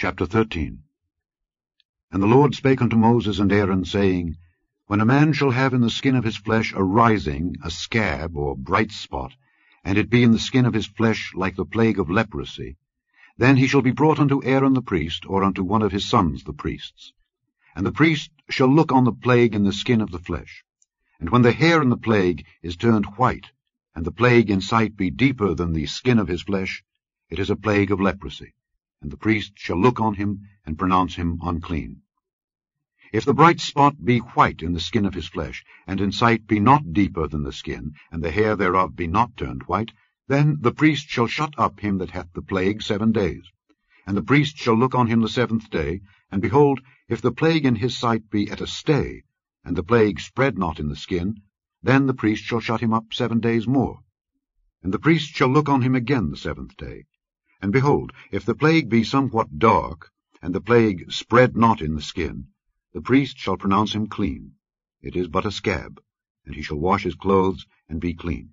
Chapter 13. And the Lord spake unto Moses and Aaron, saying, When a man shall have in the skin of his flesh a rising, a scab, or bright spot, and it be in the skin of his flesh like the plague of leprosy, then he shall be brought unto Aaron the priest, or unto one of his sons the priests. And the priest shall look on the plague in the skin of the flesh. And when the hair in the plague is turned white, and the plague in sight be deeper than the skin of his flesh, it is a plague of leprosy. And the priest shall look on him, and pronounce him unclean. If the bright spot be white in the skin of his flesh, and in sight be not deeper than the skin, and the hair thereof be not turned white, then the priest shall shut up him that hath the plague 7 days. And the priest shall look on him the 7th day, and behold, if the plague in his sight be at a stay, and the plague spread not in the skin, then the priest shall shut him up 7 days more. And the priest shall look on him again the 7th day. And behold, if the plague be somewhat dark, and the plague spread not in the skin, the priest shall pronounce him clean. It is but a scab, and he shall wash his clothes, and be clean.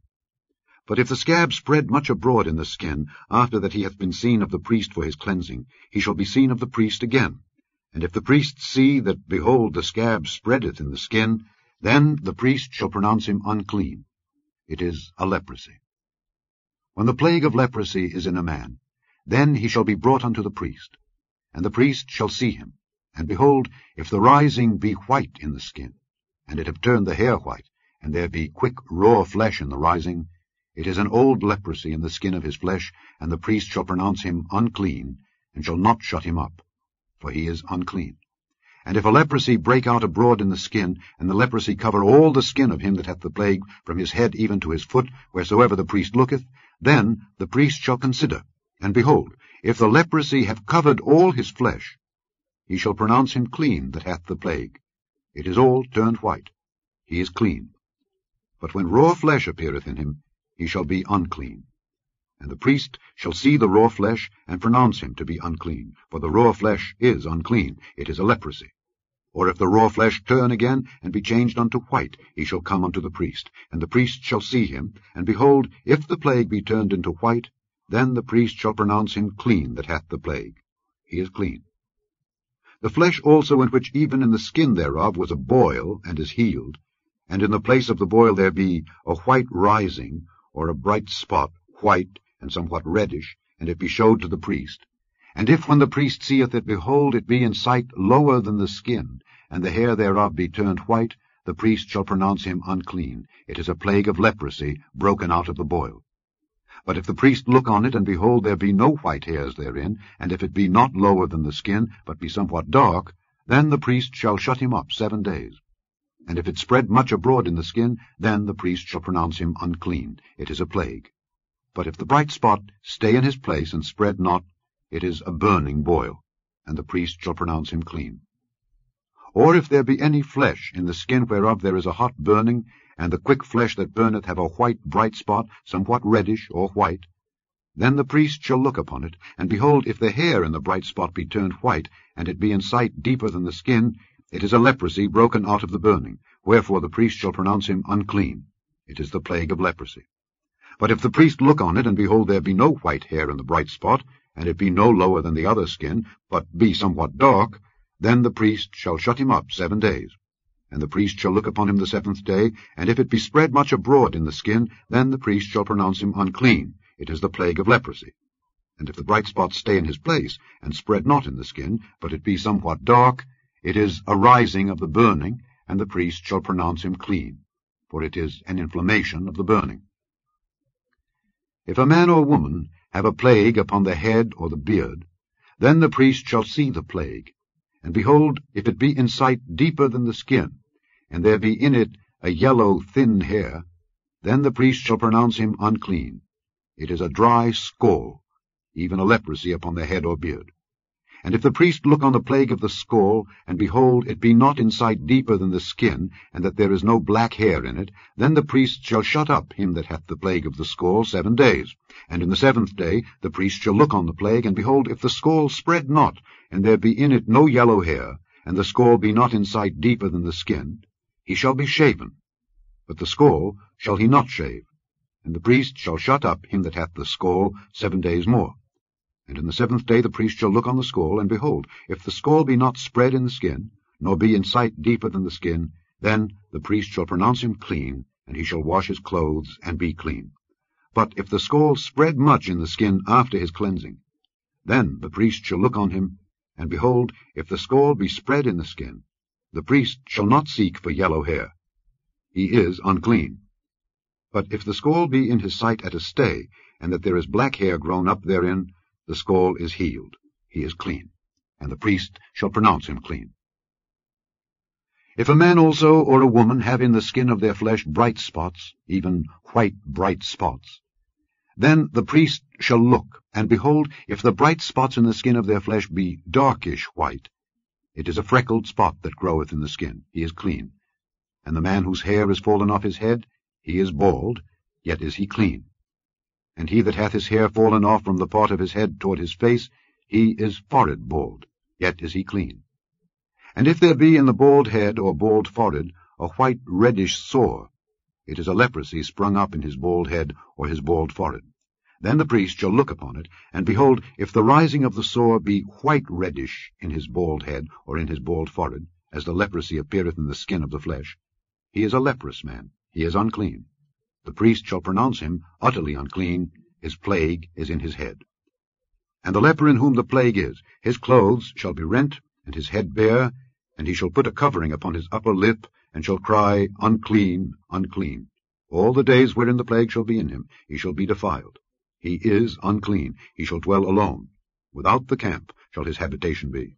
But if the scab spread much abroad in the skin, after that he hath been seen of the priest for his cleansing, he shall be seen of the priest again. And if the priest see that, behold, the scab spreadeth in the skin, then the priest shall pronounce him unclean. It is a leprosy. When the plague of leprosy is in a man, then he shall be brought unto the priest. And the priest shall see him. And behold, if the rising be white in the skin, and it have turned the hair white, and there be quick raw flesh in the rising, it is an old leprosy in the skin of his flesh, and the priest shall pronounce him unclean, and shall not shut him up, for he is unclean. And if a leprosy break out abroad in the skin, and the leprosy cover all the skin of him that hath the plague, from his head even to his foot, wheresoever the priest looketh, then the priest shall consider. And behold, if the leprosy have covered all his flesh, he shall pronounce him clean that hath the plague. It is all turned white. He is clean. But when raw flesh appeareth in him, he shall be unclean. And the priest shall see the raw flesh, and pronounce him to be unclean. For the raw flesh is unclean. It is a leprosy. Or if the raw flesh turn again, and be changed unto white, he shall come unto the priest. And the priest shall see him. And behold, if the plague be turned into white, then the priest shall pronounce him clean that hath the plague. He is clean. The flesh also in which even in the skin thereof was a boil, and is healed, and in the place of the boil there be a white rising, or a bright spot, white, and somewhat reddish, and it be showed to the priest. And if when the priest seeth it, behold, it be in sight lower than the skin, and the hair thereof be turned white, the priest shall pronounce him unclean. It is a plague of leprosy, broken out of the boil. But if the priest look on it, and behold, there be no white hairs therein, and if it be not lower than the skin, but be somewhat dark, then the priest shall shut him up 7 days. And if it spread much abroad in the skin, then the priest shall pronounce him unclean. It is a plague. But if the bright spot stay in his place, and spread not, it is a burning boil, and the priest shall pronounce him clean. Or if there be any flesh in the skin whereof there is a hot burning, and the quick flesh that burneth have a white bright spot, somewhat reddish or white, then the priest shall look upon it, and behold, if the hair in the bright spot be turned white, and it be in sight deeper than the skin, it is a leprosy broken out of the burning, wherefore the priest shall pronounce him unclean. It is the plague of leprosy. But if the priest look on it, and behold, there be no white hair in the bright spot, and it be no lower than the other skin, but be somewhat dark, then the priest shall shut him up 7 days. And the priest shall look upon him the 7th day, and if it be spread much abroad in the skin, then the priest shall pronounce him unclean. It is the plague of leprosy. And if the bright spot stay in his place, and spread not in the skin, but it be somewhat dark, it is a rising of the burning, and the priest shall pronounce him clean, for it is an inflammation of the burning. If a man or woman have a plague upon the head or the beard, then the priest shall see the plague. And behold, if it be in sight deeper than the skin, and there be in it a yellow thin hair, then the priest shall pronounce him unclean. It is a dry scall, even a leprosy upon the head or beard. And if the priest look on the plague of the scall, and behold, it be not in sight deeper than the skin, and that there is no black hair in it, then the priest shall shut up him that hath the plague of the scall 7 days. And in the 7th day the priest shall look on the plague, and behold, if the scall spread not, and there be in it no yellow hair, and the scall be not in sight deeper than the skin, he shall be shaven. But the scall shall he not shave. And the priest shall shut up him that hath the scall 7 days more. And in the 7th day the priest shall look on the scall, and behold, if the scall be not spread in the skin, nor be in sight deeper than the skin, then the priest shall pronounce him clean, and he shall wash his clothes, and be clean. But if the scall spread much in the skin after his cleansing, then the priest shall look on him, and behold, if the scall be spread in the skin, the priest shall not seek for yellow hair. He is unclean. But if the scall be in his sight at a stay, and that there is black hair grown up therein, the scall is healed. He is clean, and the priest shall pronounce him clean. If a man also or a woman have in the skin of their flesh bright spots, even white bright spots, then the priest shall look, and behold, if the bright spots in the skin of their flesh be darkish white, it is a freckled spot that groweth in the skin. He is clean. And the man whose hair is fallen off his head, he is bald, yet is he clean. And he that hath his hair fallen off from the part of his head toward his face, he is forehead bald, yet is he clean. And if there be in the bald head or bald forehead a white reddish sore, it is a leprosy sprung up in his bald head or his bald forehead. Then the priest shall look upon it, and behold, if the rising of the sore be white reddish in his bald head or in his bald forehead, as the leprosy appeareth in the skin of the flesh, he is a leprous man, he is unclean. The priest shall pronounce him utterly unclean, his plague is in his head. And the leper in whom the plague is, his clothes shall be rent, and his head bare, and he shall put a covering upon his upper lip, and shall cry, Unclean, unclean. All the days wherein the plague shall be in him, he shall be defiled. He is unclean, he shall dwell alone. Without the camp shall his habitation be.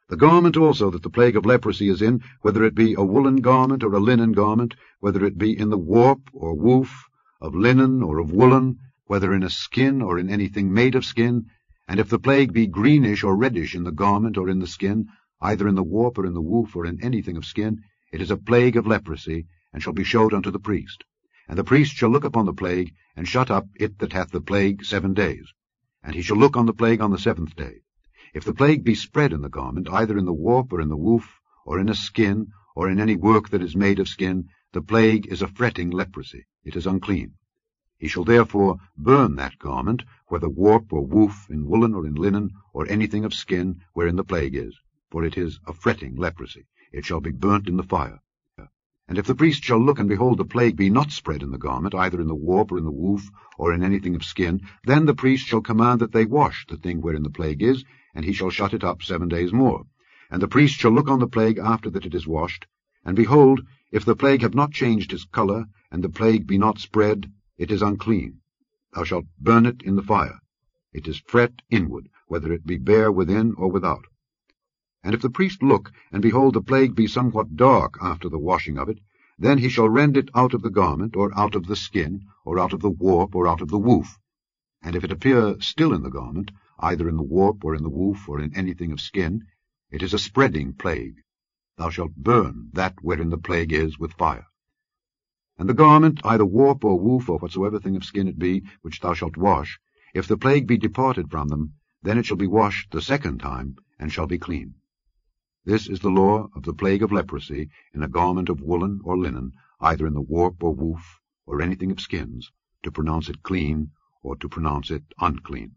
The garment also that the plague of leprosy is in, whether it be a woolen garment or a linen garment, whether it be in the warp or woof, of linen or of woolen, whether in a skin or in anything made of skin, and if the plague be greenish or reddish in the garment or in the skin, either in the warp or in the woof or in anything of skin, it is a plague of leprosy, and shall be showed unto the priest. And the priest shall look upon the plague, and shut up it that hath the plague 7 days. And he shall look on the plague on the 7th day. If the plague be spread in the garment, either in the warp or in the woof, or in a skin, or in any work that is made of skin, the plague is a fretting leprosy. It is unclean. He shall therefore burn that garment, whether warp or woof, in woolen or in linen, or anything of skin, wherein the plague is, for it is a fretting leprosy. It shall be burnt in the fire. And if the priest shall look, and behold, the plague be not spread in the garment, either in the warp or in the woof, or in anything of skin, then the priest shall command that they wash the thing wherein the plague is, and he shall shut it up 7 days more. And the priest shall look on the plague after that it is washed, and behold, if the plague have not changed his colour, and the plague be not spread, it is unclean. Thou shalt burn it in the fire. It is fret inward, whether it be bare within or without. And if the priest look, and behold, the plague be somewhat dark after the washing of it, then he shall rend it out of the garment, or out of the skin, or out of the warp, or out of the woof. And if it appear still in the garment, either in the warp, or in the woof, or in anything of skin, it is a spreading plague. Thou shalt burn that wherein the plague is with fire. And the garment, either warp or woof, or whatsoever thing of skin it be, which thou shalt wash, if the plague be departed from them, then it shall be washed the 2nd time, and shall be clean. This is the law of the plague of leprosy in a garment of woolen or linen, either in the warp or woof, or anything of skins, to pronounce it clean, or to pronounce it unclean.